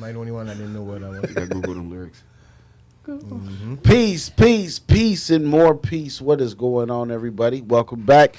Am I the only one that didn't know what I was? You gotta Google them lyrics. Mm-hmm. Peace, and more peace. What is going on, everybody? Welcome back.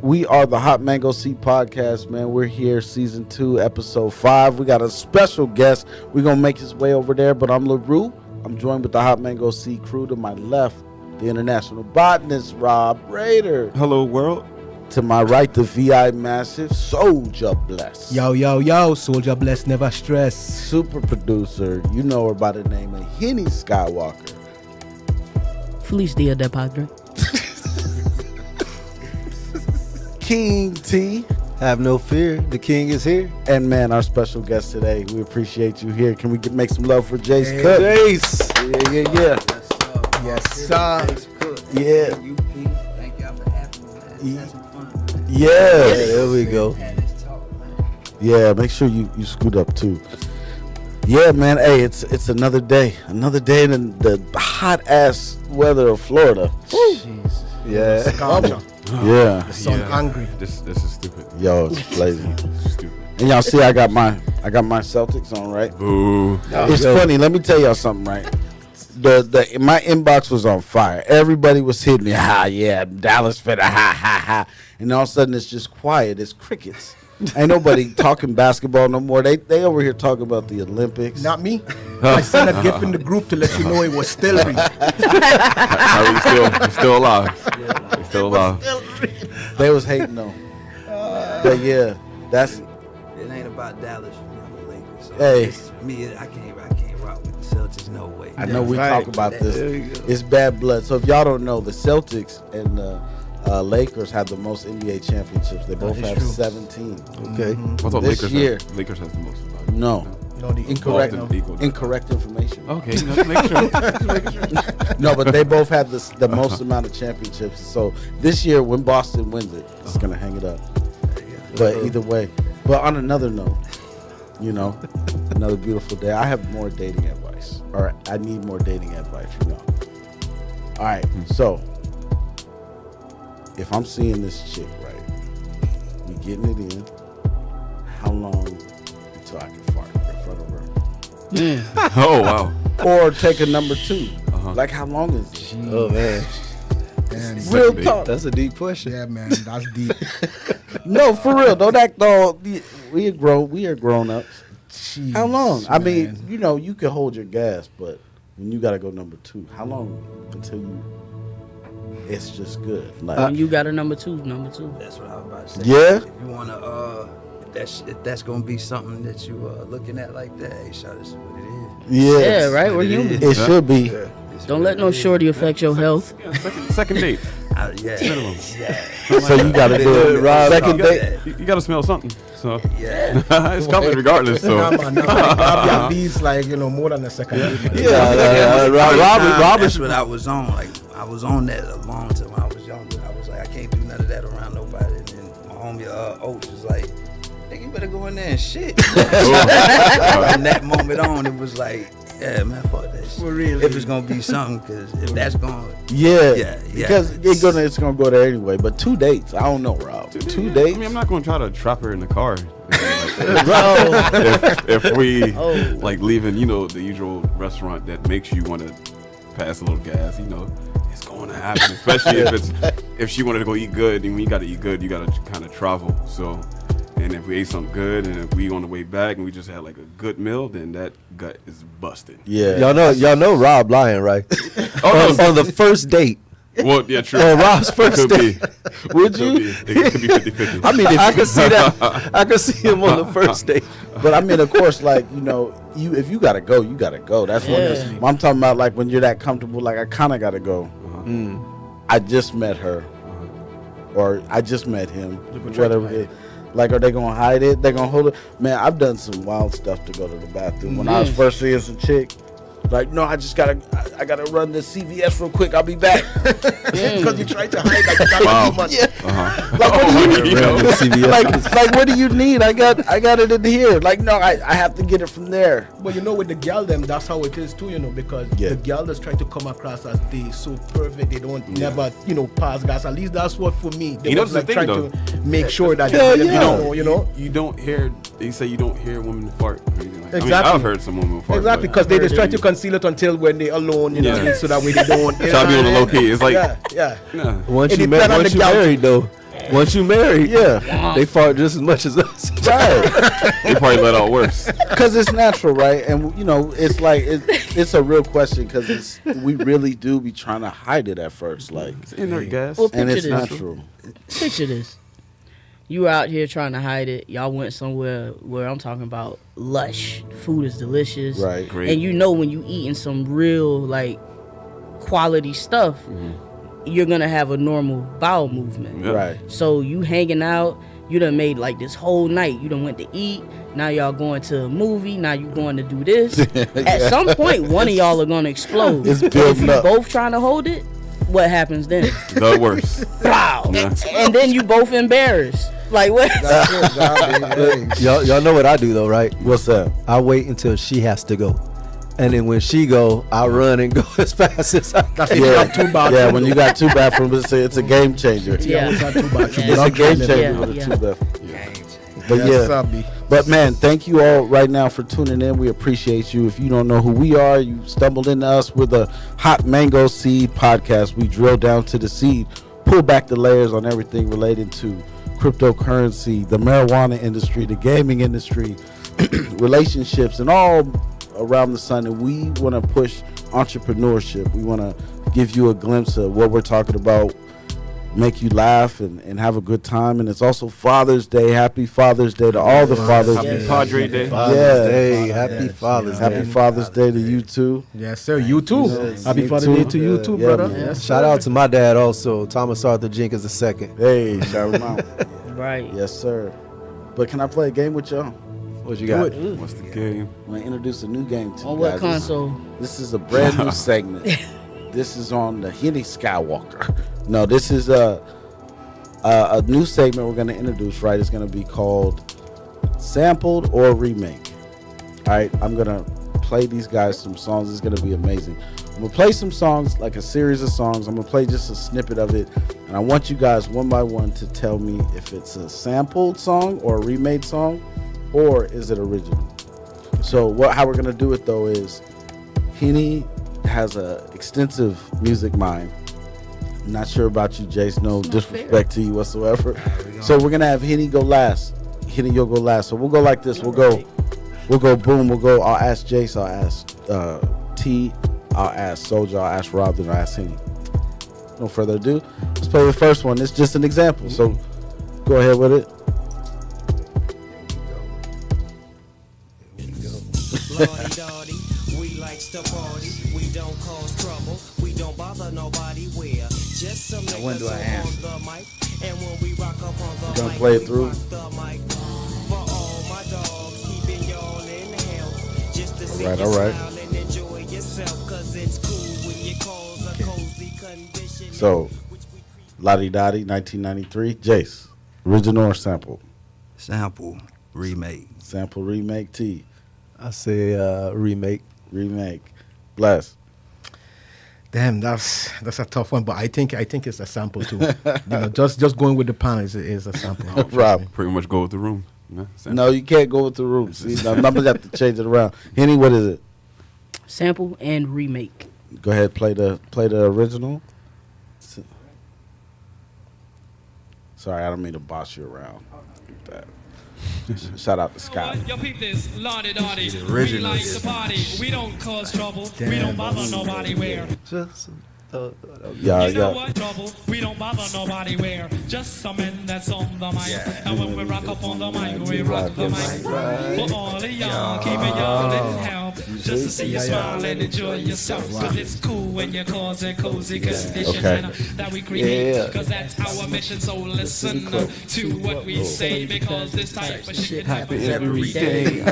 We are the Hot Mango Seed Podcast, man. We're here, season 2, episode 5. We got a special guest. We're gonna make his way over there, but I'm LaRue. I'm joined with the Hot Mango Seed crew. To my left, the international botanist, Rob Raider. Hello, world. To my right, the VI massive, Souljah Bless. Yo, Souljah Bless, never stress. Super producer, you know her by the name of Henny Skywalker. Feliz Dia del Padre. King T. Have no fear, the king is here. And man, our special guest today, we appreciate you here. Can we make some love for Jase Hey, Cook? Jase. Yeah. Yes, sir. Yeah. Thank y'all for having me, man. That's some fun. Yeah. There we go. Man, let's talk, man. Yeah, make sure you scoot up too. Yeah, man. Hey, it's another day. Another day in the hot ass weather of Florida. Jeez. Yeah. Scorcher. Yeah. The sun angry. This is stupid. Yo, it's blazing. Stupid. And y'all see I got my Celtics on, right? Boo. It's funny. Let me tell y'all something, right? My inbox was on fire. Everybody was hitting me. Yeah, Dallas finna ha. And all of a sudden it's just quiet. It's crickets. Ain't nobody talking basketball no more. They over here talking about the Olympics. Not me. I sent a gift in the group to let you know it was still real. He's still alive. He's still alive. They was hating though. But yeah, that's It ain't about Dallas for me. I'm a Lakers. So Hey. this is me. I can't rock with the Celtics. No way. I know we Right. talk about There you this. go. It's bad blood. So if y'all don't know, the Celtics and the Lakers have the most NBA championships. They both is have true. 17. Okay. I thought This Lakers year. Lakers has the most. No, No, the incorrect. Boston equal. Incorrect information. Okay, just make sure. No, but they both have the most amount of championships. So this year, when Boston wins it, it's gonna hang it up. But either way. But on another note, another beautiful day. I have more dating advice, or I need more dating advice. All right. So if I'm seeing this chick, right, we getting it in. How long until I can fart in front of her? Oh wow. Or take a number 2. Uh-huh. Like how long is it? Oh man, Man, Real Big. talk. that's a deep question. yeah, man, that's deep. No, for real. Don't act all. We are grown ups. Jeez, How long? I mean, man. you can hold your gas, but when you gotta go number 2, how long until it's just good? Like, When you got a number two. That's what I was about to say. Yeah? If you wanna, if that's gonna be something that you looking at like that, hey, shout out to what it is. yes. Yeah, right? We're human. It should be. Don't let no shorty affect your health. Yeah, second date. Yeah. Minimum. So you gotta do it. Rob, Second you date. got You gotta smell something. So Yeah. it's coming regardless. So Nah, man, at least like more than a second. date, man. That's what I was on. Like I was on that a long time. When I was younger. I was like, I can't do none of that around nobody. And then my homie Oates was like, nigga, you better go in there and shit. From that moment on, it was like, yeah, man, fuck that shit. For real. If it's gonna be something, because if that's going, Yeah. Yeah. Because it's gonna go there anyway. But 2 dates, I don't know, Rob. 2 dates. I mean, I'm not gonna try to trap her in the car. Bro. if we Oh. like leaving, the usual restaurant that makes you want to pass a little gas, it's going to happen. Especially if she wanted to go eat good, and when you got to eat good, you got to kind of travel. So, and if we ate something good, and if we on the way back, and we just had like a good meal, then that gut is busted. Yeah. Y'all know Rob lying, right? on the first date. Well, yeah, true. On Rob's first Could date. be. Would Could you? be. It could be 50-50. I mean, I could see that. I could see him on the first date. But I mean, of course, like, if you gotta go, you gotta go. That's Yeah. what I'm talking about. Like when you're that comfortable, like I kind of gotta go. I just met her, or I just met him, whatever it is. Like, are they gonna hide it? They gonna hold it? Man, I've done some wild stuff to go to the bathroom. When I was first seeing some chick, like, no, I gotta run this CVS real quick. I'll be back. Because you try to hide like you got too much. Yeah. Like, what do you need? like, what do you need? I got it in here. Like, no, I have to get it from there. But with the girl them, that's how it is too, because Yeah. the girl that's trying to come across as they so perfect, they don't never, pass gas. At least that's what for me. They was That's the like thing, trying though. to make sure that Yeah, they yeah. know. You don't hear. They say you don't hear women fart or anything like Exactly. I've heard some women before. Exactly, because they just try to conceal it until when they're alone, you know, Yeah. so that way they don't. Try to be on the low key. It's like, yeah. Once It you depend on the gal- married, though. Once you married, Yeah. they fart just as much as us. Right. they probably let out worse. Because it's natural, right? And you know, it's like it's a real question because we really do be trying to hide it at first, like, It's inert gas. Well, and picture it's this. natural. Picture this. You out here trying to hide it. Y'all went somewhere where I'm talking about lush. Food is delicious. Right. Great. And you know when you eating some real, like, quality stuff, you're going to have a normal bowel movement. Yeah. Right. So you hanging out, you done made like this whole night. You done went to eat. Now y'all going to a movie. Now you going to do this. At some point, one of y'all are going to explode. It's If building you up. both trying to hold it, what happens then? The worst. Wow. Yeah. And then you both embarrassed. Like what? Y'all know what I do, though, right? What's that? I wait until she has to go. And then when she go, I run and go as fast as I can. That's if you have two bathrooms. Yeah, when you got two bathrooms, it's a game changer. Yeah. It's not two bathrooms. Yeah. It's a game changer Yeah, with a yeah. two bathrooms. But Yes, yeah. Sabi. But man, thank you all right now for tuning in. We appreciate you. If you don't know who we are, you stumbled into us. We're the Hot Mango Seed Podcast. We drill down to the seed, pull back the layers on everything related to cryptocurrency, the marijuana industry, the gaming industry, relationships, and all around the sun. And we want to push entrepreneurship. We want to give you a glimpse of what we're talking about, make you laugh and have a good time. And it's also Father's Day. Happy Father's Day to all the fathers. Happy Yes. Padre Day. Father's Yeah. Day. Happy Father's Day. Happy Father's Day to you too. Yes, sir. You too. Yes, Happy you Father's too. Day to you too, Yeah, brother. man. Yes, Shout out to my dad also, Thomas Arthur Jenkins II. Hey, shout him out. Right. Yes, sir. But can I play a game with y'all? What you got? What's the game? I'm going to introduce a new game to you On what guys. console? This is a brand new segment. This is on the Henny Skywalker. No, this is a new segment we're going to introduce, right? It's going to be called Sampled or Remake. All right, I'm going to play these guys some songs. It's going to be amazing. I'm going to play some songs, like a series of songs. I'm going to play just a snippet of it. And I want you guys one by one to tell me if it's a sampled song or a remade song, or is it original. So how we're going to do it, though, is Henny has a extensive music mind. I'm not sure about you, Jase. No disrespect to you whatsoever. So we're gonna have Henny go last. Henny, you'll go last. So we'll go like this. We'll go boom. We'll go. I'll ask Jase. I'll ask T. I'll ask Souljah. I'll ask Rob. Then I'll ask Henny. No further ado. Let's play the first one. It's just an example. So go ahead with it. Lordy-dordy, we likes to party. We don't cause trouble. We don't bother nobody. We're just some when do I niggas answer? on the mic. And when we rock up on the Gonna mic, play it we through? rock the mic. For all my dogs, keeping y'all in health. Just to see Alright, you alright. smile and enjoy yourself. Cause it's cool when you cause a cozy condition. So Lottie Dottie, 1993. Jase, original or sample? Sample remake. Sample, remake. T, I say remake. remake. Bless. Damn, that's a tough one, but I think it's a sample too. Just going with the panel is a sample. Rob. Pretty much go with the room. Yeah, same. No, you can't go with the room. See, the numbers have to change it around. Henny, what is it? Sample and remake. Go ahead, play the original. Sorry, I don't mean to boss you around. That. Shout out to Scott. Yo, peep this, Lottie Dottie. The We original like is- to party. We don't cause trouble. We don't bother nobody where. Just, Yeah, You know yeah. what trouble? We don't bother nobody where. Just some men that's on the mic. Yeah. And when we rock up on the mic, we rock the mic. For all of y'all, keeping y'all in health. Just to see you smile and enjoy yourself. Cause it's cool when you cause a cozy condition Okay. that we create. Yeah. Cause that's our mission. So listen to what we say. Because this type of shit happens every day.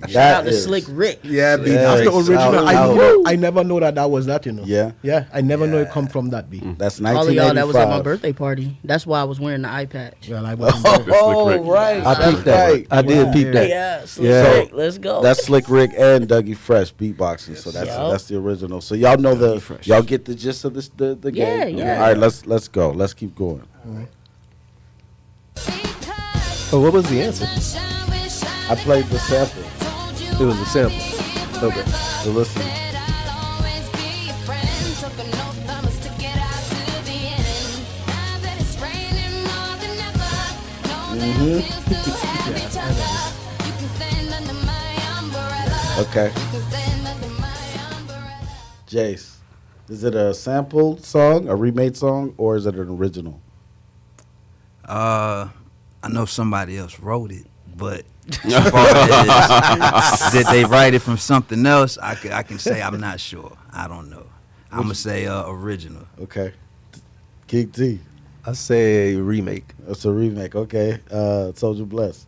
Shout out to is- Slick Rick. Yeah, B. Yes, That's the original. out. I never know that was that. Yeah. Yeah, I never know it come from that. B. That's All of y'all that was at my 1985. birthday party. That's why I was wearing the eye patch. Well, I wasn't there. Oh, Slick Rick. right. I peeped that. right. I did peep that. Yeah, Slick Yeah. Rick. Let's go. That's Slick Rick and Dougie Fresh beatboxing. So Yup. that's the original. So y'all know y'all get the gist of this the Yeah, game. yeah. All right, let's go. Let's keep going. Oh, what was the answer? I played the sample. It was a sample. Okay. So listen. Okay. Jase, is it a sampled song, a remade song, or is it an original? I know somebody else wrote it, but as far as did they write it from something else, I can say I'm not sure. I don't know. I'm gonna say original. Okay. King T. I say remake. It's a remake. Okay. Souljah Bless.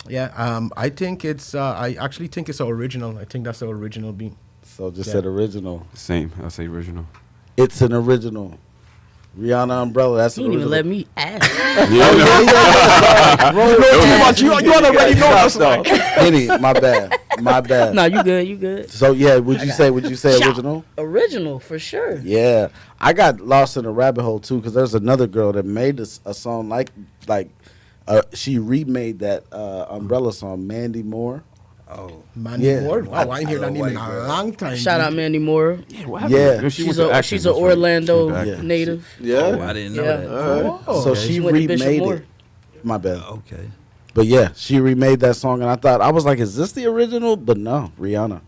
Yeah, I think it's. I actually think it's original. I think that's the original beat. So just said original. Same. I say original. It's an original. Rihanna Umbrella. That's He an didn't even original. let me ask. You already know us, though. Henny, my bad. My bad. No, you good. You good. So yeah, would you say Shout. original? Original for sure. Yeah, I got lost in a rabbit hole too because there's another girl that made a song like she remade that Umbrella song, Mandy Moore. Oh, Mandy Yeah. Moore. Wow, I ain't heard that name in white a girl. long time. Shout out Mandy Moore. Yeah. She's a Orlando Yeah. native. oh, I didn't know Yeah. that. So okay. she went to Bishop remade Moore. it. My bad. Okay. But yeah, she remade that song, and I was like, is this the original? But no, Rihanna.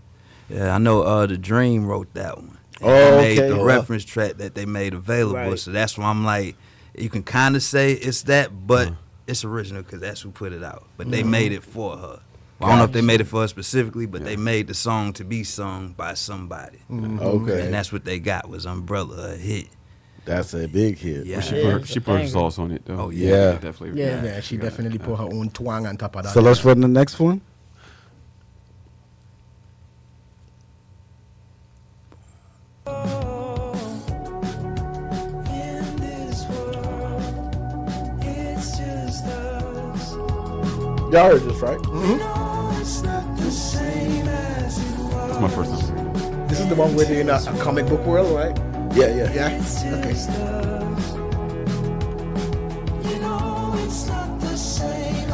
Yeah, I know The Dream wrote that one. And Oh, they made okay. the reference track that they made available. Right. So that's why I'm like, you can kind of say it's that, but it's original because that's who put it out. But they made it for her. Well, I don't know if they made it for her specifically, but they made the song to be sung by somebody. Okay, And that's what they got was Umbrella, a hit. that's a big hit. Yeah. She put her sauce on it though. Oh, yeah. That flavor. Yeah. Yeah, she definitely put her own twang on top of that. So let's run the next one. Y'all heard this, right? That's my first time. This is the one where they're in a comic book world, right? Yeah, yeah. Yeah. Okay.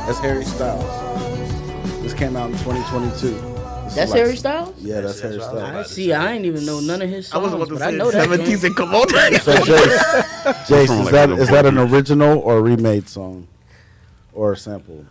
That's Harry Styles. This came out in 2022. This That's is like- Harry Styles? Yeah, that's Harry I Styles. see. I ain't even know none of his I was songs, about to but I say know that. 70s man. and come on. So Jace, is that an original or a remade song, or a sample?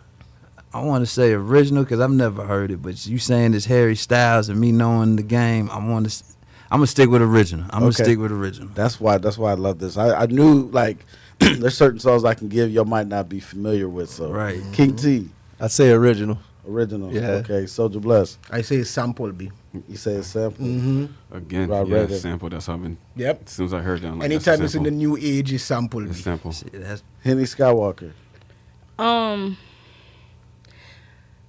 I want to say original because I've never heard it, but you saying it's Harry Styles and me knowing the game, I'm gonna stick with original. I'm gonna Okay. stick with original. That's why I love this. I knew like there's certain songs I can give y'all might not be familiar with. So Right. King T, I say original. original. Yeah. Okay, Souljah Bless. I say sample B. You say it's sample. Again, Right, yeah, right. sample. That's how I've been. Yep. As soon as I heard that, I'm like, Anytime that's it's in the new age, it's sample B. It's sample. See, that's Henny Skywalker.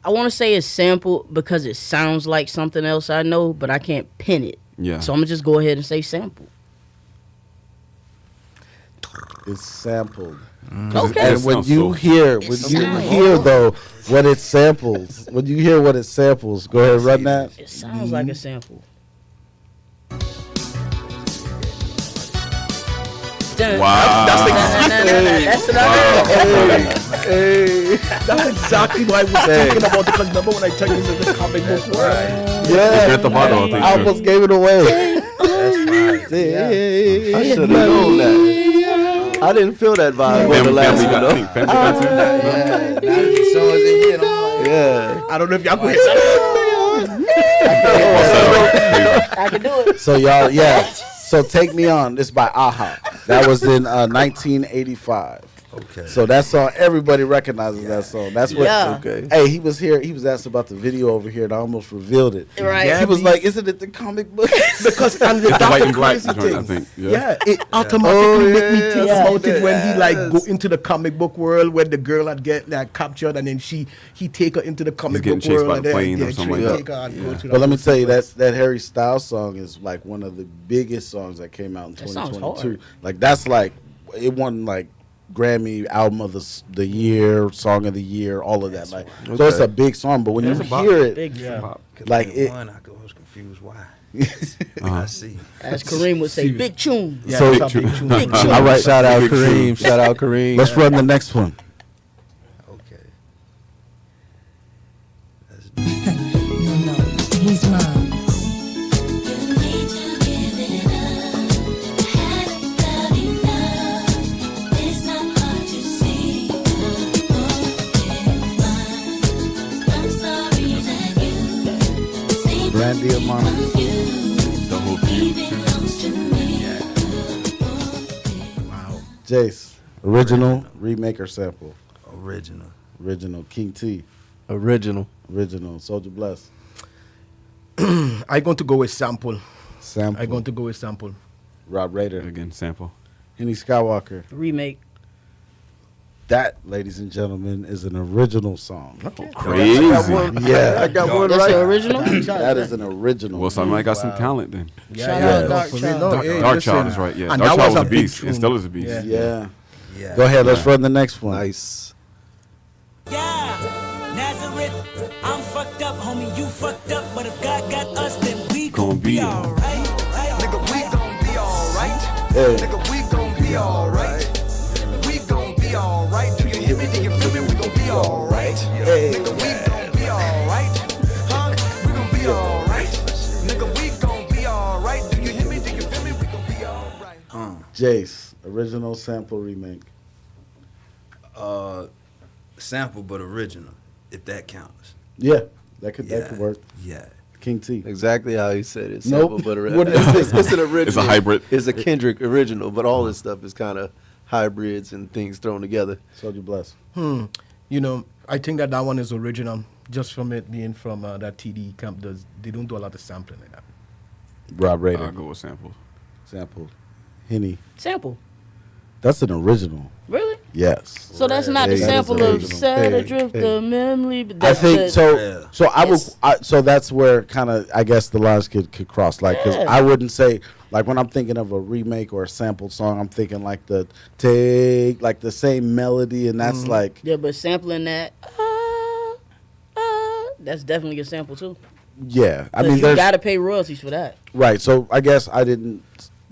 I want to say it's sample because it sounds like something else I know, but I can't pin it. Yeah. So I'm gonna just go ahead and say sample. It's sampled. Okay. And when sounds you so- hear though what it samples, when you hear what it samples, go ahead and run that. It sounds like a sample. Wow. That's what I heard. That's exactly what I was thinking about. Because remember when I tell you this is the comic book world? Yeah, Grand Theft Auto, I think, I too. almost gave it away. I should have known that. I didn't feel that vibe on the last one, though. Family Guy too. Yeah. I don't know if y'all can hear that. I can do it. So y'all, yeah. So Take Me On. This by Aha. That was in 1985. okay. So that song, everybody recognizes that song. That's what. Yeah. Okay. Hey, he was here. He was asked about the video over here, and I almost revealed it. Right. He was like, "Isn't it the comic book?" Because and that's white the and black crazy joint, I thing. think. Yeah. It automatically make me think yeah. about it when he like go into the comic book world where the girl had get like captured and then he take her into the comic getting book chased world by and the then planes or something like take that. her and go to But let me the tell you sequence. that Harry Styles song is like one of the biggest songs that came out in That sounds 2022. hard. Like that's like it won like Grammy album of the year, song of the year, all of that. Like so, it's a big song. But when you hear it, Big like it. One, I was confused why. Uh-huh. I see. As Kareem would say, big tune. Yeah, So- it's a big tune. Big tune. All right, Shout out Kareem. Shout out Kareem. let's run the next one. Okay. Jase, original, remake, or sample? Original. Original. King T, Original. original. Souljah Bless, I'm going to go with sample. sample. I'm going to go with sample. Rob Raider, Again, sample. Henny Skywalker. Remake. That, ladies and gentlemen, is an original song. Crazy. Yeah, I got one That's right. the original. that is an original. Well, somebody got some talent then. Shout yeah. out Dark For real, Child. no, hey, Dark listen. Child is right. Yeah, And Dark that Child was a big beast. tune. And still is a beast. Yeah. Yeah. Yeah. Go ahead, let's run the next one. Nice. Yeah, Nazareth, I'm fucked up, homie, you fucked up, but if God got us, then we Gonna gon' be be alright. Nigga, we gon' be alright. Hey. Nigga, we gon' be alright. We gon' be alright. Do you hear me? Do you feel me? We gon' be alright. Nigga, we gon' be alright. Huh? We gon' be alright. Nigga, we gon' be alright. Do you hear me? Do you feel me? We gon' be alright. Jase, original, sample, remake. Sample, but original, if that counts. Yeah, that could work. Yeah. King T. Exactly how he said it. Nope. Sample, but What is it? it's an original. It's a hybrid. It's a Kendrick original, but all this stuff is kind of hybrids and things thrown together. Souljah Bless. You know, I think that one is original, just from it being from that TD camp. They don't do a lot of sampling like that. Rob Raider. I'll go with sample. Sample. Henny. Sample. That's an original. Really? Yes. So that's not the That is sample of original. Sad Hey, Adrift, hey. the memory. But I that's think the- so. Yeah. So I would. Yes. So that's where kind of I guess the lines could cross. Like, because Yeah. I wouldn't say like when I'm thinking of a remake or a sampled song, I'm thinking like the take like the same melody, and that's like Yeah, but sampling that, that's definitely a sample too. yeah. I 'Cause mean, you there's gotta pay royalties for that. right. So I guess I didn't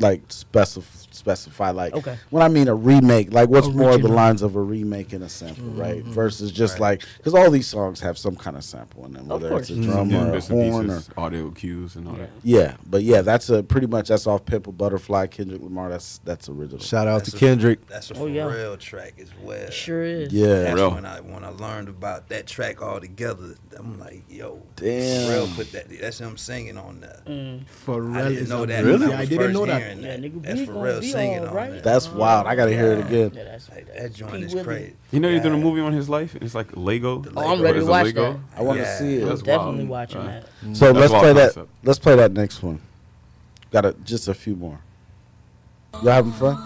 like specify like Okay. when I mean a remake, like what's more of the Original. lines of a remake and a sample, right? Versus just like because all these songs have some kind of sample in them, whether it's a course. drum Yeah, or a bits and horn or pieces, audio cues and all that. yeah. But yeah, that's a pretty much that's off Pimple Butterfly, Kendrick Lamar. That's original. Shout out That's to a- Kendrick. That's a Oh, yeah. for real track as well. Sure is. Yeah. That's Real. when I learned about that track all together. I'm like, yo, Damn. Real put that. That's him singing on there. For real, I didn't is know a- that. Really? when Yeah, I was didn't first know that. hearing Yeah, nigga, That's we for gonna real be singing all on right. that. That's wild. I gotta hear it again. Yeah, that's That joint P. is Willie. crazy. You know, you're doing a Yeah. movie on his life. It's like Lego. Oh, I'm ready to watch that. I want to Yeah. see it. That's Definitely wild. watching that. So That's let's wild play that. concept. Let's play that next one. Got just a few more. Y'all having fun?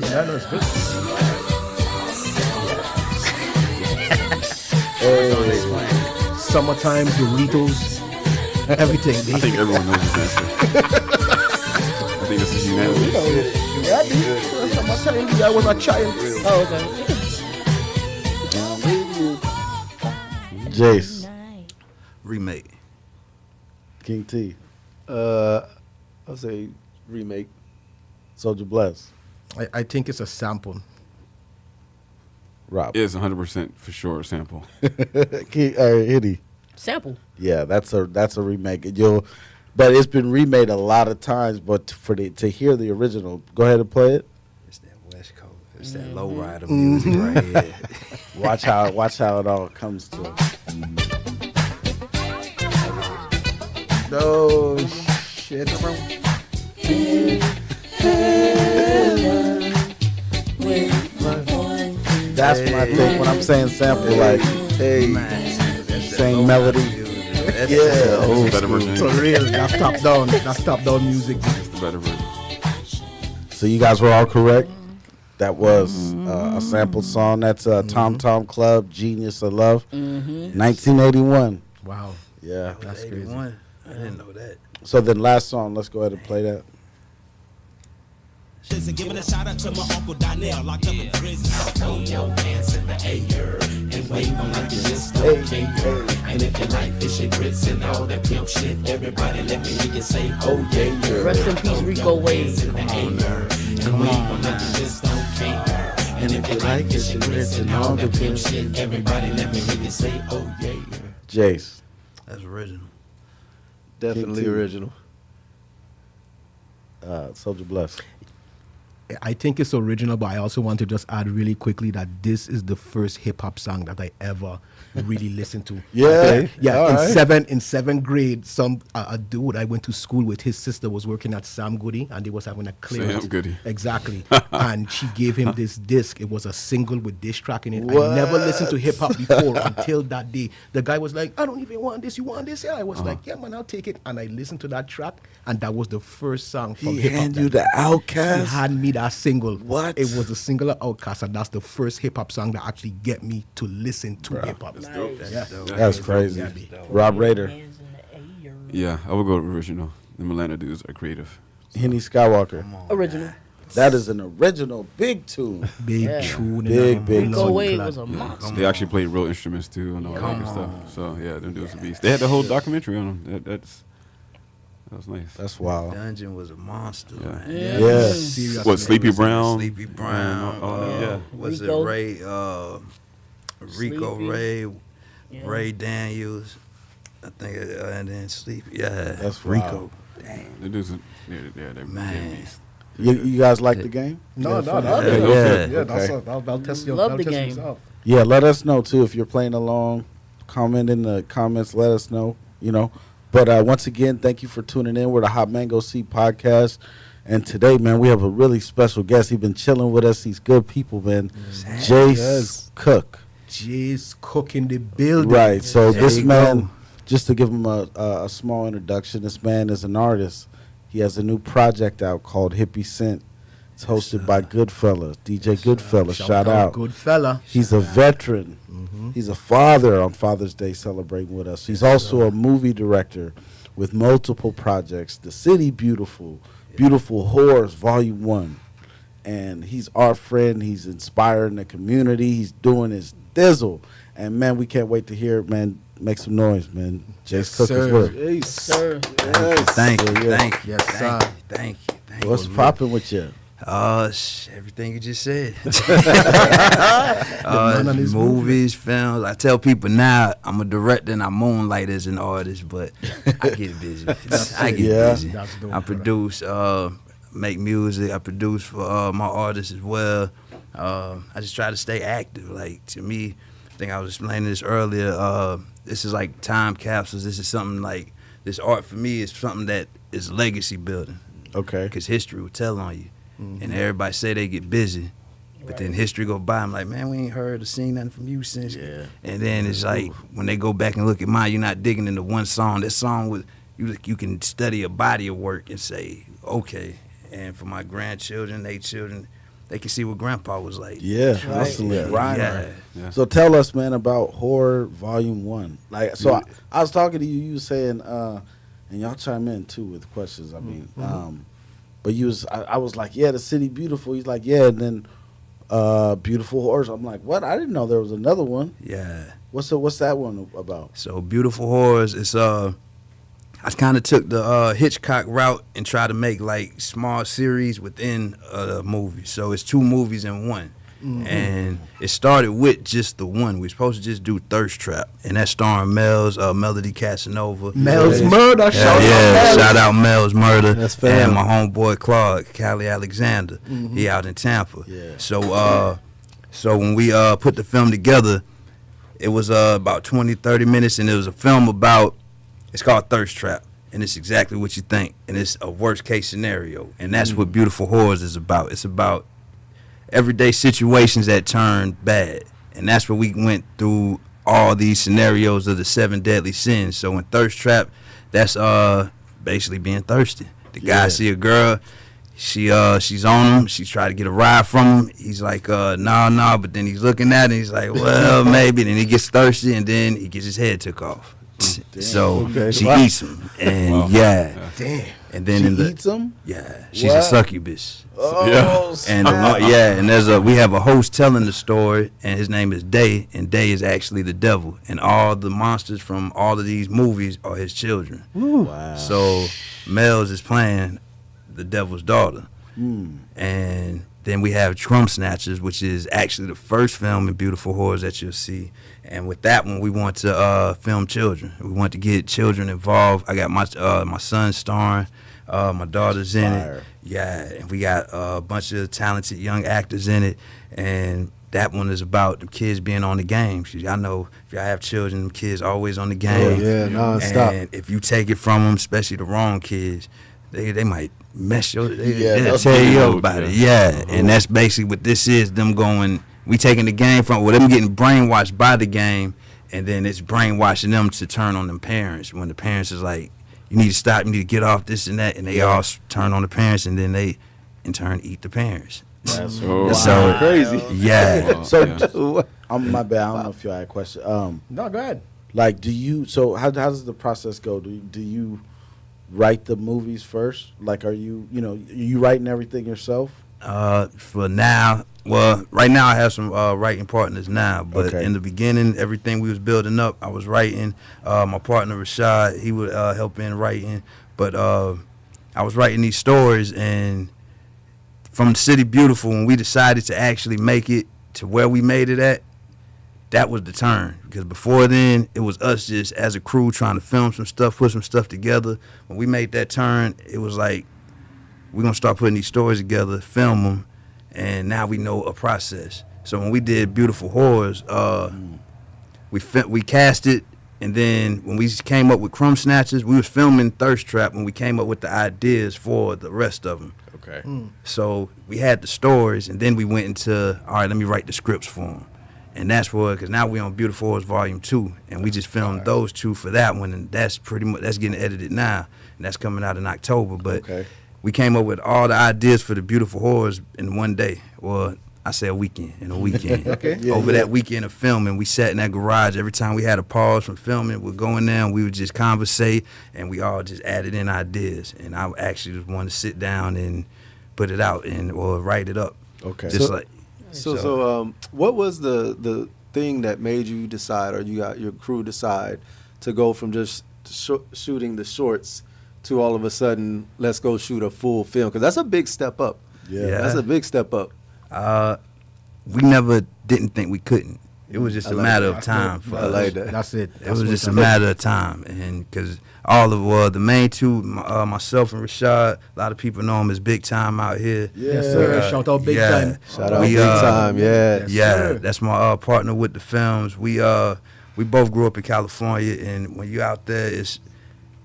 Yeah, no, it's good. Summertime, Doritos, everything. I think everyone knows this answer. I think this is unanimous. Yeah, dude. Summertime, I was a child. Oh, okay. Jase, Remake. King T, I'll say remake. Souljah Bless, I think it's a sample. Rob, It's 100% for sure a sample. Hitty. Sample. Yeah, that's a remake. But it's been remade a lot of times. But to hear the original, go ahead and play it. It's that West Coast. It's that low rider music right here. Watch how it all comes to. No shit. That's when I think when I'm saying sample, like Hey, same melody. It's the better version. For real, that's top down. That's top down music. It's the better version. So you guys were all correct. That was a sample song. That's Tom Tom Club, Genius of Love, 1981. Wow. Yeah. That's crazy. 81. I didn't know that. So then last song, let's go ahead and play that. Listen, giving a shout out to my uncle Donnell, locked up in prison. Throw your hands in the air and wave them like you just don't care. And if you like fish and grits and all that pimp shit, everybody let me hear you say, oh yeah, yeah. Rest in peace, Rico Wade. And wave them like you just don't care. And if you like fish and grits and all that pimp shit, everybody let me hear you say, oh yeah, yeah. Jace, That's original. definitely King T. original. Souljah Bless. I think it's original, but I also want to just add really quickly that this is the first hip hop song that I ever really listened to. Yeah, yeah. all In seventh grade, a dude I went to school with, his sister was working at Sam Goody, and they was having a clearance. Sam Goody. Exactly. And she gave him this disc. It was a single with diss track in it. What? I never listened to hip hop before until that day. The guy was like, "I don't even want this. You want this?" Yeah. I was like, "Yeah, man, I'll take it." And I listened to that track, and that was the first song from He hip hop. handed you the He Outkast. had me that single. What? It was a single of Outkast, and that's the first hip hop song that actually get me to listen to hip hop. Yeah. That's crazy. Rob Raider, Yeah, I would go original. The Atlanta dudes are creative. Henny Skywalker. Original. That is an original big tune. Big Yeah. tune. Big Rico Wade was a monster. They actually played real instruments too and all that other stuff. So yeah, them dudes are beasts. They had the whole documentary on them. That was nice. That's wild. Dungeon was a monster, Yeah. man. Yeah. Seriously. What, Sleepy Brown? Sleepy Brown. Yeah. Was Rico. it Ray? Rico Sleepy. Ray. Yeah. Ray Daniels. I think, and then Sleepy. Yeah. That's Rico. wild. The dudes are they're Man. beasts. You guys like the game? No, Yeah, no, fun. no. Yeah. Yeah, Okay. that'll test you. Love That'll the test game. yourself. Yeah, let us know too if you're playing along. Comment in the comments. Let us know. But once again, thank you for tuning in. We're the Hot Mango Seed Podcast, and today, man, we have a really special guest. He's been chilling with us. He's good people, man. Jase Yes. Cook. Jase Cook in the building. Right. So There this you man, go. just to give him a small introduction, this man is an artist. He has a new project out called Hippie Scent. It's hosted by Goodfella, DJ Goodfella. Shout out. Good fella. He's a veteran. He's a father on Father's Day celebrating with us. He's also a movie director with multiple projects. The City Beautiful, Beautiful Horrors, Volume 1. And he's our friend. He's inspiring the community. He's doing his thizzle. And, man, we can't wait to hear it, man. Make some noise, man. Jase Cook is sir. with. Sir. Thank you. Yeah. Thank you. Yes, Thank sir. you. Thank you. Thank you. What's popping with you? Everything you just said. man on his Movies, films. I tell people now I'm a director and I moonlight as an artist, but I get busy. I get Yeah. busy. That's dope, I produce, make music. I produce for my artists as well. I just try to stay active. Like, to me, I think I was explaining this earlier. This is like time capsules. This is something like, this art for me is something that is legacy building. Okay. Because history will tell on you. And everybody say they get busy. But then history go by. I'm like, man, we ain't heard or seen nothing from you since. Yeah. And then it's like, when they go back and look at mine, you're not digging into one song. That song, was you can study a body of work and say, okay. And for my grandchildren, they can see what grandpa was like. Yeah, constantly Yeah. grinding. Yeah. So tell us, man, about Horror Volume 1. Like, so I was talking to you. You was saying, and y'all chime in too with questions. I mean, but I was like, yeah, the City Beautiful. He's like, yeah, and then Beautiful Horrors. I'm like, what? I didn't know there was another one. Yeah. What's that one about? So Beautiful Horrors is I kind of took the Hitchcock route and tried to make like small series within a movie. So it's 2 movies in one. And it started with just the one. We were supposed to just do Thirst Trap, and that's starring Melody Casanova. Mel's Murder. Shout out Mel's Murder. That's fam. And my homeboy Clark, Callie Alexander. He out in Tampa. Yeah. So when we put the film together, it was about 20-30 minutes, and it was a film about, it's called Thirst Trap, and it's exactly what you think, and it's a worst case scenario, and that's what Beautiful Horrors is about. It's about everyday situations that turn bad, and that's where we went through all these scenarios of the 7 deadly sins. So in Thirst Trap, that's basically being thirsty. The guy see a girl, she's on him, she's trying to get a ride from him. He's like, nah, but then he's looking at it, and he's like, well, maybe. Then he gets thirsty, and then he gets his head took off. So she eats him, and Damn. and then Eats them? she's a succubus. Oh, And and we have a host telling the story, and his name is Day, and Day is actually the devil, and all the monsters from all of these movies are his children. Wow. So Mel's is playing the devil's daughter, and then we have Drum Snatchers, which is actually the first film in Beautiful Horrors that you'll see. And with that one, we want to film children. We want to get children involved. I got my son starring. My daughter's in it. Yeah, and we got a bunch of talented young actors in it, and that one is about the kids being on the game. I know if y'all have children, the kids always on the game. Yeah, nonstop. And if you take it from them, especially the wrong kids, they might mess your. They'll they'll tell you load, about it. yeah. Yeah, and that's basically what this is. Them going, we taking the game from, them getting brainwashed by the game, and then it's brainwashing them to turn on them parents. When the parents is like, you need to stop, you need to get off this and that, and they all turn on the parents, and then they, in turn, eat the parents. That's So crazy. Yeah. So my bad. I don't know if you had a question. No, go ahead. Like, do you? So how does the process go? Do you write the movies first? Like, are you writing everything yourself? For now, well, right now I have some writing partners now, but Okay. in the beginning, everything we was building up, I was writing. My partner Rashad, he would help in writing, but I was writing these stories, and from the City Beautiful, when we decided to actually make it to where we made it at, that was the turn. Because before then, it was us just as a crew trying to film some stuff, put some stuff together. When we made that turn, it was like, we're going to start putting these stories together, film them, and now we know a process. So when we did Beautiful Horrors, we cast it, and then when we came up with Crumb Snatchers, we was filming Thirst Trap when we came up with the ideas for the rest of them. Okay. So we had the stories, and then we went into, all right, let me write the scripts for them. And that's what, because now we on Beautiful Horrors Volume 2, and we just filmed those two for that one, and that's pretty much, that's getting edited now, and that's coming out in October. But we came up with all the ideas for the Beautiful Horrors in one day. Well, I say a weekend. Over that weekend of filming, we sat in that garage. Every time we had a pause from filming, we'd go in there and we would just conversate, and we all just added in ideas. And I actually just wanted to sit down and put it out or write it up. Okay. Just So, what was the thing that made you decide, or you got your crew decide, to go from just shooting the shorts to all of a sudden, let's go shoot a full film? Because that's a big step up. Yeah. That's a big step up. We never didn't think we couldn't. It was just a matter of time for us. I like that. That's it. It was just a matter of time, and because all of the main two, myself and Rashad, a lot of people know him as Big Time out here. Yes, sir. Shout out Big Time. Shout out Big Time. Yeah. Yeah, that's my partner with the films. We both grew up in California, and when you out there, it's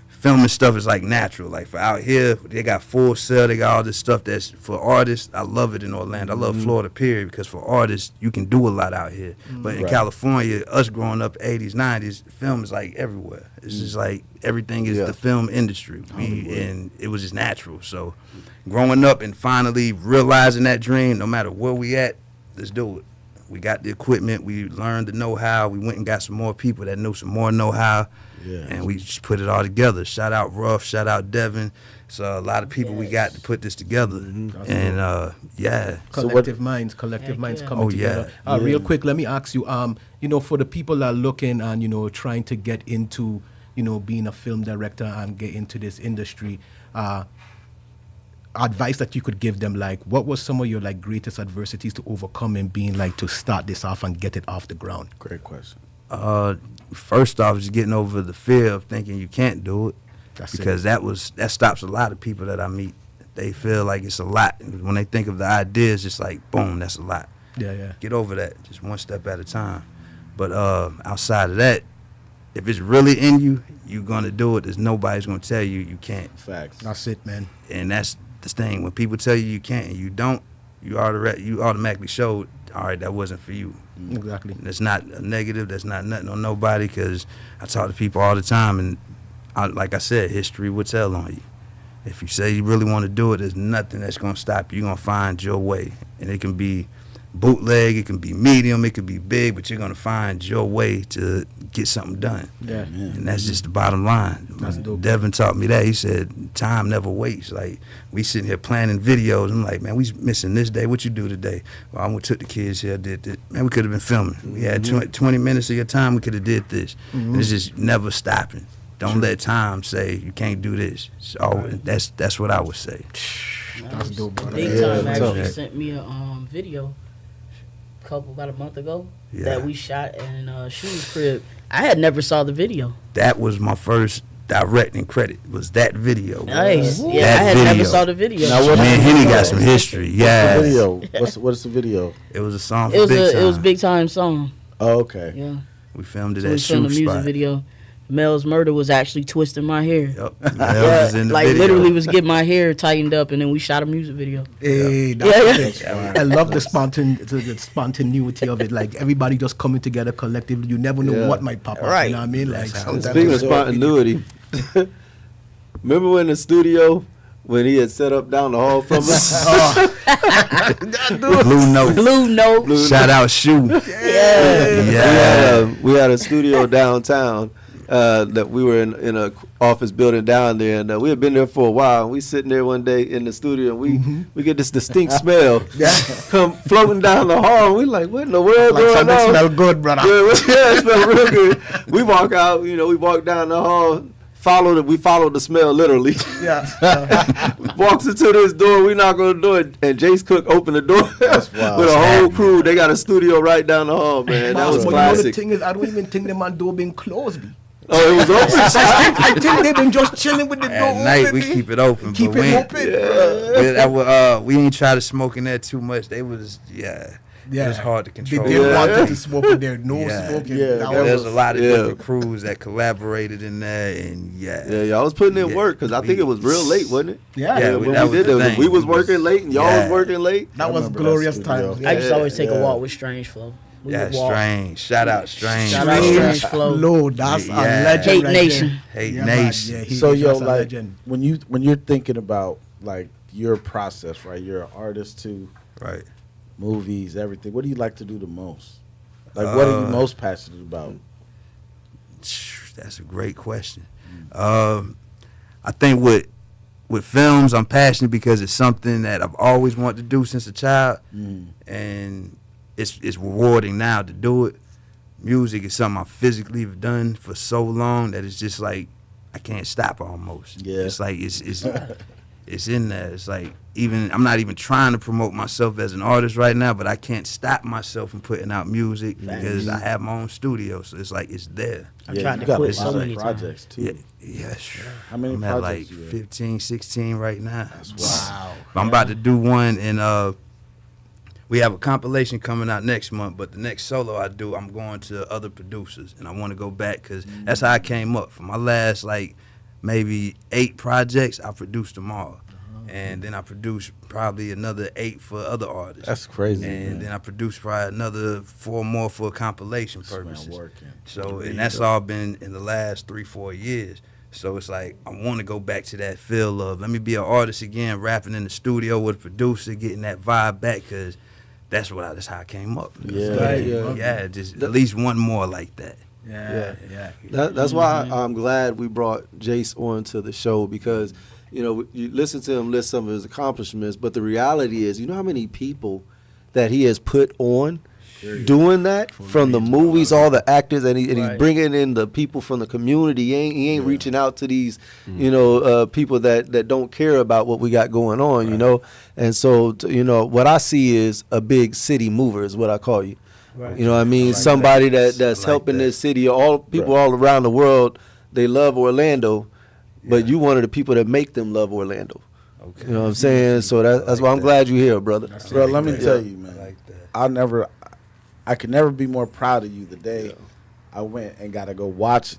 filming stuff is like natural. Like for out here, they got Full Sail, they got all this stuff that's for artists. I love it in Orlando. I love Florida, period, because for artists, you can do a lot out here. But in California, us growing up 80s, 90s, film is like everywhere. It's just like everything is the film industry. And it was just natural. So growing up and finally realizing that dream, no matter where we at, let's do it. We got the equipment. We learned the know-how. We went and got some more people that knew some more know-how. And we just put it all together. Shout out Ruff, shout out Devin. So a lot of people we got to put this together. And Collective minds coming together. Real quick, let me ask you, for the people that are looking and, trying to get into, being a film director and get into this industry, advice that you could give them, like what was some of your greatest adversities to overcome in being to start this off and get it off the ground? Great question. First off, just getting over the fear of thinking you can't do it, because that stops a lot of people that I meet. They feel like it's a lot. When they think of the ideas, it's like boom, that's a lot. Yeah. Get over that, just one step at a time. But outside of that, if it's really in you, you're gonna do it. There's nobody's gonna tell you you can't. Facts. That's it, man. And that's the thing. When people tell you can't and you don't, you automatically showed, all right, that wasn't for you. Exactly. That's not a negative. That's not nothing on nobody, because I talk to people all the time, and like I said, history will tell on you. If you say you really want to do it, there's nothing that's going to stop you. You're going to find your way. And it can be bootleg, it can be medium, it could be big, but you're going to find your way to get something done. Yeah. And that's just the bottom line. That's dope. Devin taught me that. He said, time never waits. Like, we sitting here planning videos. I'm like, man, we missing this day. What you do today? Well, I went took the kids here, did this. Man, we could have been filming. We had 20 minutes of your time, we could have did this. And it's just never stopping. Don't let time say you can't do this. So that's what I would say. That's dope, brother. Big Time actually sent me a video about a month ago that we shot in Shoe's crib. I had never saw the video. That was my first directing credit was that video. Nice. Bro. Yeah, That I had video. never saw the video. Now, Me what- and Henny got some history. Yeah. What's the video? What's the video? It was a song for It was Big Time. it was Big Time song. Oh, okay. Yeah. We filmed it So at we filmed Shoe the music Spot. video. Mel's murder was actually twisting my hair. Yep. Mel was in the like video. literally was getting my hair tightened up, and then we shot a music video. Hey, I love the spontaneity of it. Like everybody just coming together collectively. You never know what might pop up. Right. You know what I mean? Like sometimes Speaking of it's- spontaneity, remember in the studio when he had set up down the hall from us? Blue Note. Blue Note. Shout out Shoe. Yeah. We had a studio downtown that we were in a office building down there, and we had been there for a while. We sitting there one day in the studio, and we get this distinct smell come floating down the hall. And we like, what in the world like going something on? smell good, brother. Yeah, it smelled real good. We walk out, we walk down the hall. We followed the smell literally. Yeah. Walks into this door, we knock on the door, and Jase Cook opened the door with a whole crew. They got a studio right down the hall, man. That was But you know the classic. thing is, I don't even think the man door been closed. Oh, it was open. I think they've been just chilling with the door At night open. we keep it open. Keep but it we open. we ain't try to smoke in there too much. They was It was hard to They control. didn't Yeah. want you to smoke in there. No Yeah. smoking. Yeah, That There's was- a lot of Yeah. different crews that collaborated in there, and Yeah, y'all was putting in Yeah. work because I think it was real late, wasn't it? yeah. Yeah, When that we was did the that, thing. we was working late and y'all was Yeah. working late. That was remember that glorious studio. times. I used to always take Yeah. a walk with Strange Flow. We Yeah, would walk. Strange. Shout out Strange. Shout out Strange Strange Flow. Flow. That's Yeah. a legend. Hate right Nation. there. Hate Yeah, man. Nation. Yeah, So he's yo, just a like legend. when you're thinking about like your process, right? You're an artist too, Right. movies, everything. What do you like to do the most? Like, what are you most passionate about? That's a great question. I think with films, I'm passionate because it's something that I've always wanted to do since a child, and it's rewarding now to do it. Music is something I physically have done for so long that it's just like I can't stop almost. Yeah. It's like it's in there. It's like I'm not even trying to promote myself as an artist right now, but I can't stop myself from putting out music because I have my own studio. So it's like it's there. I tried you to got quit a so lot of many projects times. too. Yeah, sure. How many I'm at like projects you in? 15, 16 right now. Wow. I'm about to do one, and we have a compilation coming out next month. But the next solo I do, I'm going to other producers, and I want to go back because that's how I came up. For my last like maybe 8 projects, I produced them all, and then I produced probably another 8 for other artists. That's crazy. And man. then I produced probably another 4 more for compilation This man purposes. working. So, and that's all been in the last 3-4 years. So it's like I want to go back to that feel of let me be an artist again, rapping in the studio with a producer, getting that vibe back because that's how I came up. Yeah. Just at least one more like that. Yeah. That's why I'm glad we brought Jase on to the show because, you listen to him list some of his accomplishments, but the reality is, you know how many people that he has put on doing that from the movies, all the actors, and he's bringing in the people from the community. He ain't reaching out to these, people that don't care about what we got going on, And so, what I see is a big city mover is what I call you. Right. You know what I mean? Somebody that's like helping that. this city. All people all around the world, they love Orlando, but you one of the people that make them love Orlando. Okay. You know what I'm saying? So that's why I'm glad you're here, brother. Bro, let me tell you, man. Like that. I could never be more proud of you the day I went and got to go watch,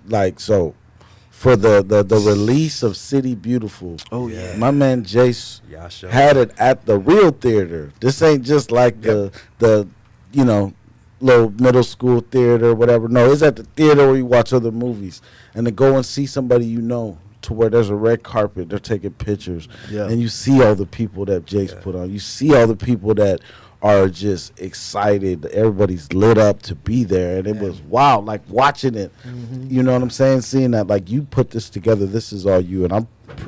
for the release of City Beautiful. Oh, yeah. My man Jase Yeah, I sure. had it at the real theater. This ain't just like the little middle school theater or whatever. No, it's at the theater where you watch other movies. And to go and see somebody to where there's a red carpet, they're taking pictures. Yeah. And you see all the people that Jase put on. You see all the people that are just excited. Everybody's lit up to be there. And it was wow, like watching it. You know what I'm saying? Seeing that, like, you put this together. This is all you. And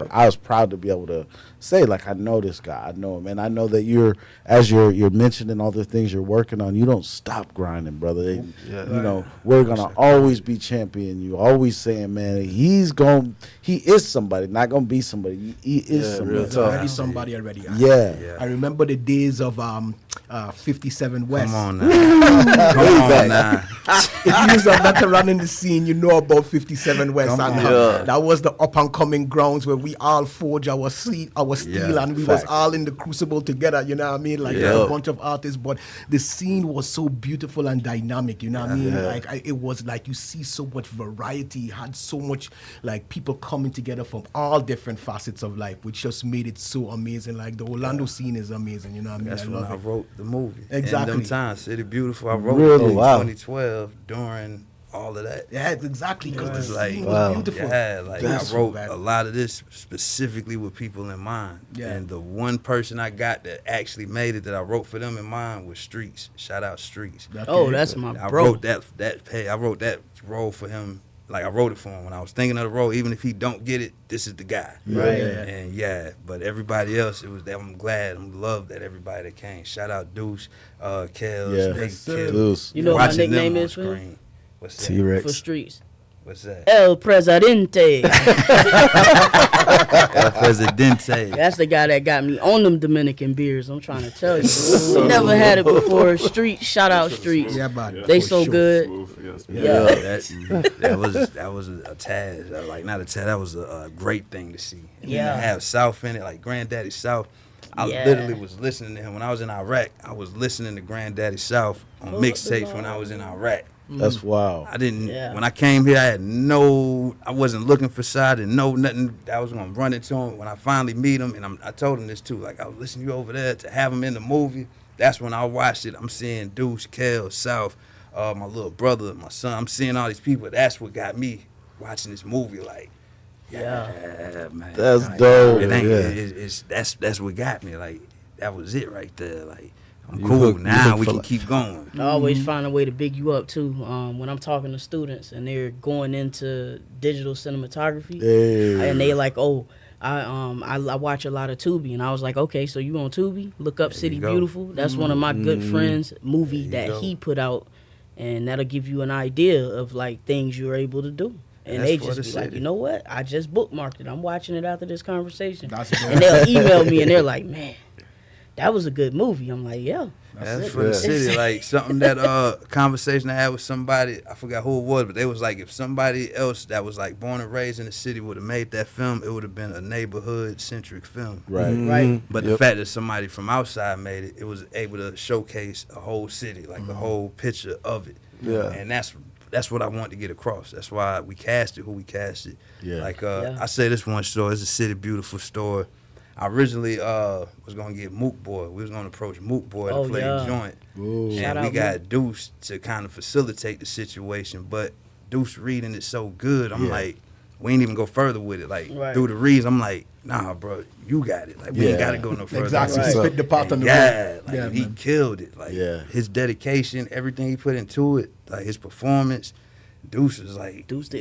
I was proud to be able to say, like, I know this guy, I know him, and I know that as you're mentioning all the things you're working on, you don't stop grinding, brother. You know, we're gonna always be championing you, always saying, man, he is somebody, not gonna be somebody. He is somebody. He's already somebody already. Yeah. I remember the days of 57 West. Come on now. Come on now. If you was a veteran in the scene, you know about 57 West. And that was the up and coming grounds where we all forge our steel, and we was all in the crucible together, you know what I mean? Like a bunch of artists, but the scene was so beautiful and dynamic, you know what I mean? Like it was like you see so much variety, had so much like people coming together from all different facets of life, which just made it so amazing. Like the Orlando scene is amazing, you know what I mean? That's when I wrote the movie. Exactly. In them times, City Beautiful, I wrote it in 2012 during all of that. Yeah, exactly, because the scene like, was beautiful. Yeah, like I wrote a lot of this specifically with people in mind. Yeah. And the one person I got that actually made it that I wrote for them in mind was Streets. Shout out Streets. That's my bro. I wrote I wrote that role for him. Like I wrote it for him when I was thinking of the role. Even if he don't get it, this is the guy. Right. And but everybody else, it was that I'm glad, I'm loved that everybody that came. Shout out Deuce, Kels, Deuce. You know what my nickname is for him? What's that? T-Rex. For Streets. What's that? El Presidente. El Presidente. That's the guy that got me on them Dominican beers. I'm trying to tell you. We never had it before. Streets, shout out Streets. Yeah, buddy. They so good. That was a tad, like not a tad. That was a great thing to see. And then to have South in it, like Granddaddy South. I literally was listening to him when I was in Iraq. I was listening to Granddaddy South on mixtapes when I was in Iraq. That's wild. I didn't. When I came here, I wasn't looking for side. I didn't know nothing. I was gonna run into him when I finally meet him, and I told him this too. Like I was listening to you over there to have him in the movie. That's when I watched it. I'm seeing Deuce, Kel, South, my little brother, my son. I'm seeing all these people. That's what got me watching this movie. Like, man, that's like, dope. It ain't. That's what got me. Like that was it right there. Like. I'm cool now. We can keep going. I always find a way to big you up too. When I'm talking to students and they're going into digital cinematography, and they like, I watch a lot of Tubi, and I was like, okay, so you on Tubi? Look up City Beautiful. That's one of my good friends' movie that he put out, and that'll give you an idea of like things you're able to do. And they just be like, you know what? I just bookmarked it. I'm watching it after this conversation. And they'll email me and they're like, man, that was a good movie. I'm like, yeah. That's for the city. Like something that conversation I had with somebody, I forgot who it was, but they was like, if somebody else that was like born and raised in the city would have made that film, it would have been a neighborhood centric film. Right. Right. But the fact that somebody from outside made it, it was able to showcase a whole city, like the whole picture of it. Yeah. And that's what I want to get across. That's why we casted who we casted. Yeah. Like I say this one store, it's a City Beautiful store. I originally was gonna get Mook Boy. We was gonna approach Mook Boy to play the joint, and we got Deuce to kind of facilitate the situation. But Deuce reading it so good, I'm like, we ain't even go further with it. Like through the reads, I'm like, nah, bro, you got it. Like we ain't gotta go no further. Exactly, fit the part on the road. He killed it. Like his dedication, everything he put into it, like his performance. Deuce was like, Deuce did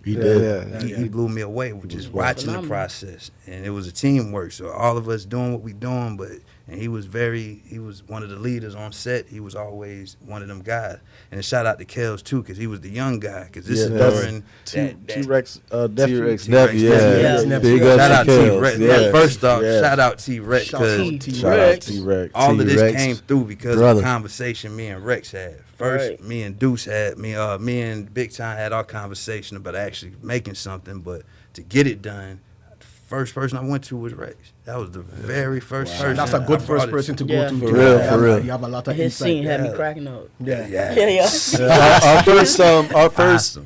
he did. He blew me away with just watching the process, and it was a teamwork. So all of us doing what we doing, and he was one of the leaders on set. He was always one of them guys. And shout out to Kels too, because he was the young guy. Because this is during T-Rex nephew. Shout out T-Rex. First off, shout out T-Rex, because all of this came through because of the conversation me and Rex had. First, me and Deuce had me and Big Time had our conversation about actually making something, but to get it done, the first person I went to was Rex. That was the very first person. That's a good first person to go to. For real. You have a lot of his insight. scene had me cracking up.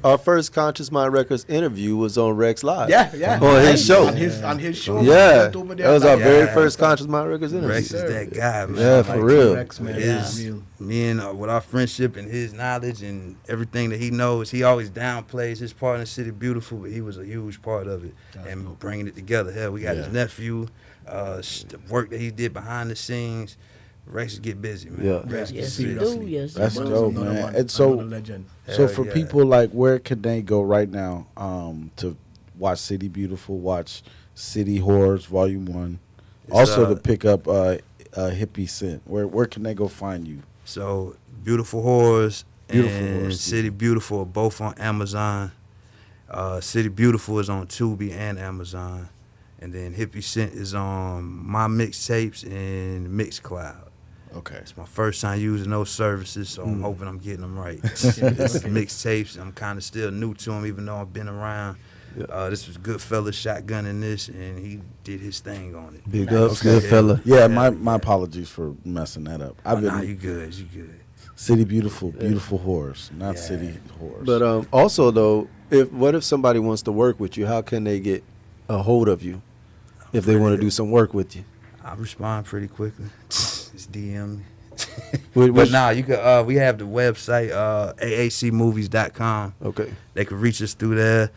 Our first Conscious Mind Records interview was on Rex Live. Yeah. On his show. On his show. Yeah. That was our very first Conscious Mind Records interview. Rex is that guy, man. Yeah, for real. Rex, man. Me and with our friendship and his knowledge and everything that he knows, he always downplays his part in City Beautiful, but he was a huge part of it. And bringing it together. Hell, we got his nephew. The work that he did behind the scenes, Rex get busy, man. Yes, he do. Yes, that's dope, man. And so for people, like, where can they go right now to watch City Beautiful, watch City Horrors Volume 1. It's, Also to pick up Hippie Scent. Where can they go find you? So Beautiful Horrors Beautiful and Horrors, City Beautiful are both on Amazon. City Beautiful is on Tubi and Amazon. And then Hippie Scent is on my mixtapes and Mixcloud. Okay. It's my first time using those services, so I'm hoping I'm getting them right. It's mixtapes. I'm kind of still new to them, even though I've been around. This was Goodfella shotgunning this, and he did his thing on it. Big ups, Goodfella. Yeah, my apologies for messing that up. Nah, you good. City Beautiful Horrors, not City Horrors. But also though, what if somebody wants to work with you? How can they get a hold of you if they want to do some work with you? I respond pretty quickly. Just DM me. But nah, you can. We have the website aacmovies.com. Okay. They can reach us through there.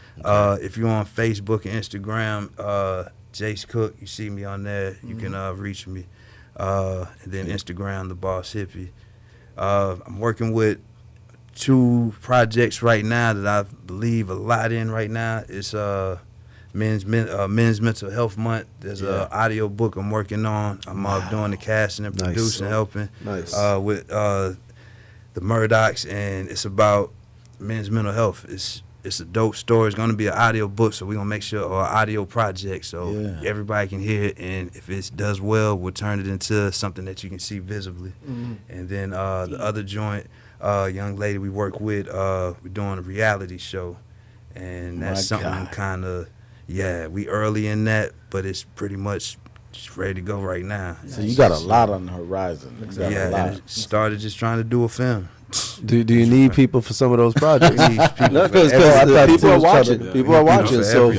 If you're on Facebook and Instagram, Jase Cook, you see me on there. You can reach me. And then Instagram, The Boss Hippie. I'm working with 2 projects right now that I believe a lot in right now. It's Men's Mental Health Month. There's an audio book I'm working on. I'm doing the casting and producing, helping with the Murdochs, and it's about men's mental health. It's a dope story. It's going to be an audio book, so we're going to make sure, or audio project, so everybody can hear it, and if it does well, we'll turn it into something that you can see visibly. And then the other joint, young lady we work with, we're doing a reality show, and that's something kind of, we early in that, but it's pretty much just ready to go right now. So you got a lot on the horizon. And started just trying to do a film. Do you need people for some of those projects? Because people are watching. People are watching. So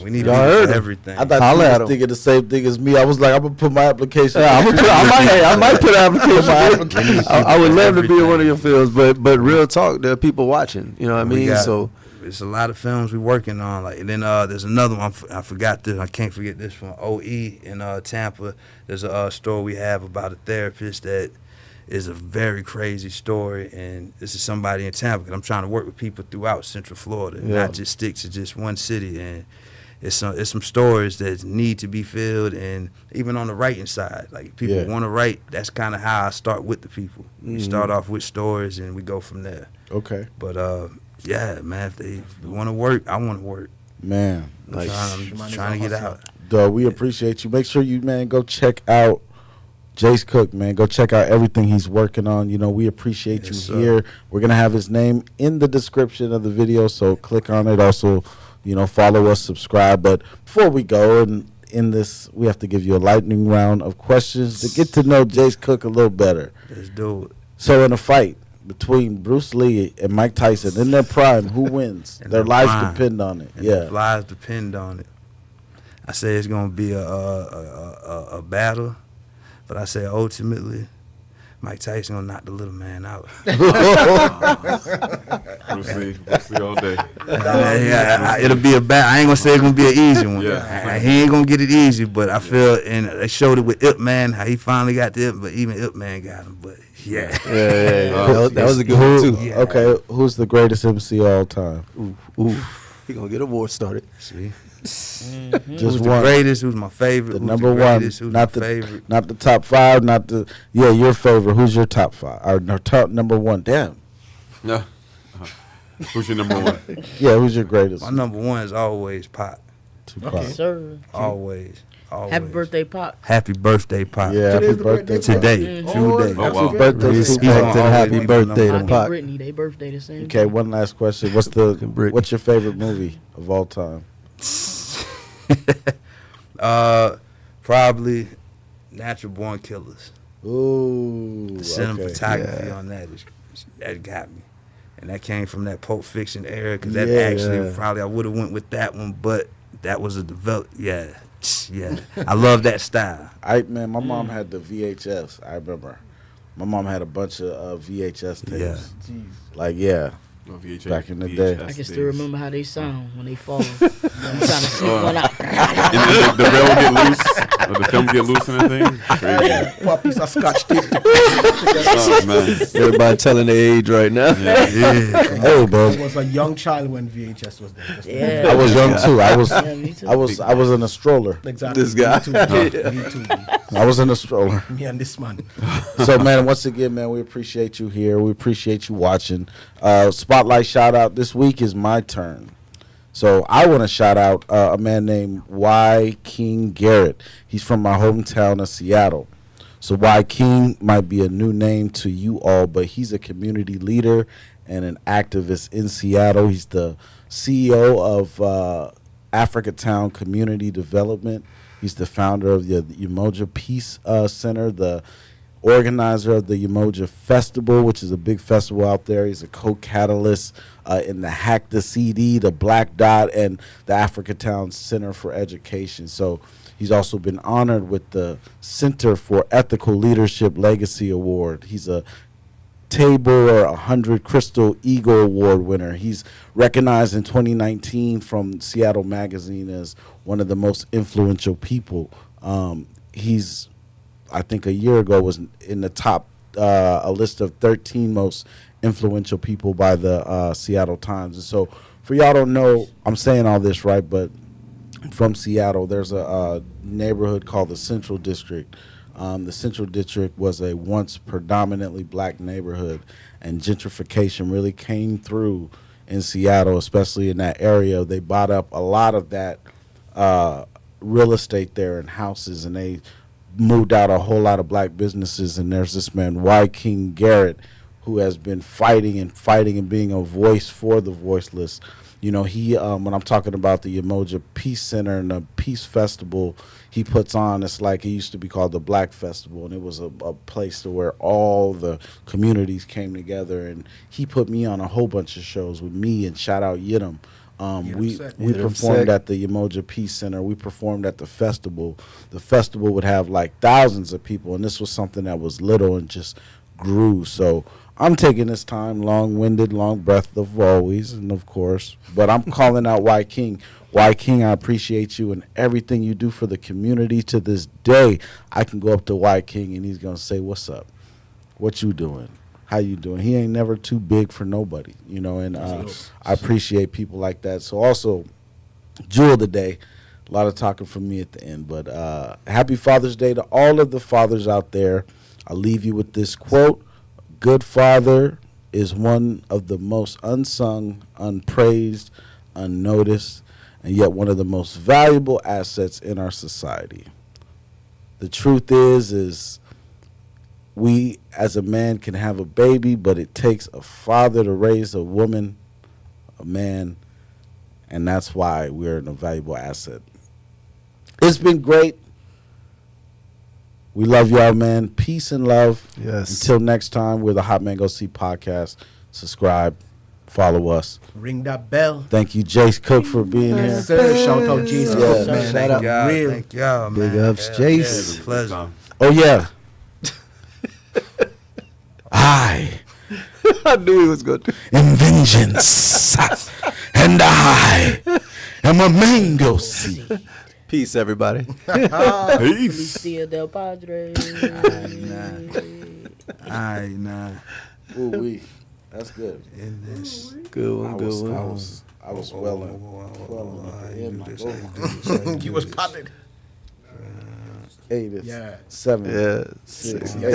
we need people for everything. I thought you was thinking the same thing as me. I was like, I'm gonna put my application. I might put an application. I would love to be in one of your films, but real talk, there are people watching. You know what I mean? So it's a lot of films we're working on. Like, and then there's another one I forgot this. I can't forget this one. OE in Tampa. There's a story we have about a therapist that is a very crazy story, and this is somebody in Tampa. 'Cause I'm trying to work with people throughout Central Florida, not just stick to just one city. And it's some stories that need to be filled, and even on the writing side, like if people want to write, that's kind of how I start with the people. We start off with stories, and we go from there. Okay. But man, if they want to work, I want to work. Man, I'm trying to get out. Duh, we appreciate you. Make sure you, man, go check out Jase Cook, man. Go check out everything he's working on. You know, we appreciate you here. We're going to have his name in the description of the video, so click on it. Also, you know, follow us, subscribe. But before we go, and in this, we have to give you a lightning round of questions to get to know Jase Cook a little better. Let's do it. So in a fight between Bruce Lee and Mike Tyson in their prime, who wins? Their lives depend on it. Their lives depend on it. I say it's going to be a battle. But I say ultimately, Mike Tyson gonna knock the little man out. We'll see all day. It'll be a battle. I ain't gonna say it's gonna be an easy one. He ain't gonna get it easy, but I feel, and they showed it with Ip Man, how he finally got the Ip, but even Ip Man got him. But that was a good one too. Okay, who's the greatest MC of all time? He gonna get a war started. See. Just who's one. The greatest? Who's my favorite? The who's number the greatest, one, who's not my the favorite? Not the top 5, not the your favorite. Who's your top 5 or no, top number 1? Damn. No. Who's your number 1? Yeah, who's your greatest? My number 1 is always Pop. Okay, sir. Always. Happy birthday, Pop. Happy birthday, Pop. Yeah, happy birthday today. Today. Oh, wow. Happy birthday, Respect and happy birthday to Pop Pop. and Brittany, they birthday the same. Okay, one last question. What's your favorite movie of all time? Probably Natural Born Killers. Ooh, The cinematography on that got me, and that came from that Pulp Fiction era. Because that actually probably I would have went with that one, but that was a develop. Yeah. I love that style. My mom had the VHS. I remember, my mom had a bunch of VHS tapes. Oh, VHS, back in the day. I can still remember how they sound when they fall. I'm trying to sneak one out. And the rail get loose, or the film get loose and everything. Crazy. Pour a piece of scotch tape. Oh, man. Everybody telling their age right now. Hey, bro. I was a young child when VHS was there. Yeah. I was young too. Yeah, me too. I was in a stroller. Exactly. This guy. Me too. I was in a stroller. Me and this man. So, man, once again, man, we appreciate you here. We appreciate you watching. Spotlight shout out this week is my turn. So I want to shout out a man named Y. King Garrett. He's from my hometown of Seattle. So Y. King might be a new name to you all, but he's a community leader and an activist in Seattle. He's the CEO of Africatown Community Development. He's the founder of the Umoja Peace Center, the organizer of the Umoja Festival, which is a big festival out there. He's a co-catalyst in the Hack the CD, the Black Dot, and the Africatown Center for Education. So he's also been honored with the Center for Ethical Leadership Legacy Award. He's a Tabor 100 Crystal Eagle Award winner. He's recognized in 2019 from Seattle Magazine as one of the most influential people. He's, I think a year ago, was in the top, a list of 13 most influential people by the Seattle Times. And so for y'all don't know, I'm saying all this right, but from Seattle, there's a neighborhood called the Central District. The Central District was a once predominantly black neighborhood, and gentrification really came through in Seattle, especially in that area. They bought up a lot of that real estate there and houses, and they moved out a whole lot of black businesses. And there's this man, Y. King Garrett, who has been fighting and being a voice for the voiceless. You know, he when I'm talking about the Umoja Peace Center and the Peace Festival he puts on, it's like it used to be called the Black Festival, and it was a place to where all the communities came together. And he put me on a whole bunch of shows with me and shout out Yidam. We performed at the Umoja Peace Center. We performed at the festival. The festival would have like thousands of people, and this was something that was little and just grew. So I'm taking this time, long-winded, long breath of always, and of course, but I'm calling out Y. King. Y. King, I appreciate you and everything you do for the community. To this day, I can go up to Y. King and he's gonna say, "What's up? What you doing? How you doing?" He ain't never too big for nobody, you know. And I appreciate people like that. So also, jewel of the day. A lot of talking from me at the end, but happy Father's Day to all of the fathers out there. I'll leave you with this quote. Good father is one of the most unsung, unpraised, unnoticed, and yet one of the most valuable assets in our society. The truth is we as a man can have a baby, but it takes a father to raise a woman, a man, and that's why we're an invaluable asset. It's been great. We love y'all, man. Peace and love. Yes. Until next time, we're the Hot Mango Seed Podcast. Subscribe. Follow us. Ring that bell. Thank you, Jase Cook, for being here. Sir, shout out Jase Cook, man. Shout out. Real. Thank y'all, man. Big ups, Jase. It's a pleasure. Oh, yeah. I knew he was good. am vengeance, and I am a mango seed. Peace, everybody. Peace. Felicia del Padre. Aye, nah. Ooh, wee. That's good. In this. Good one, good one. I was well He was popping. 8, Yeah. 7, Yeah. 6.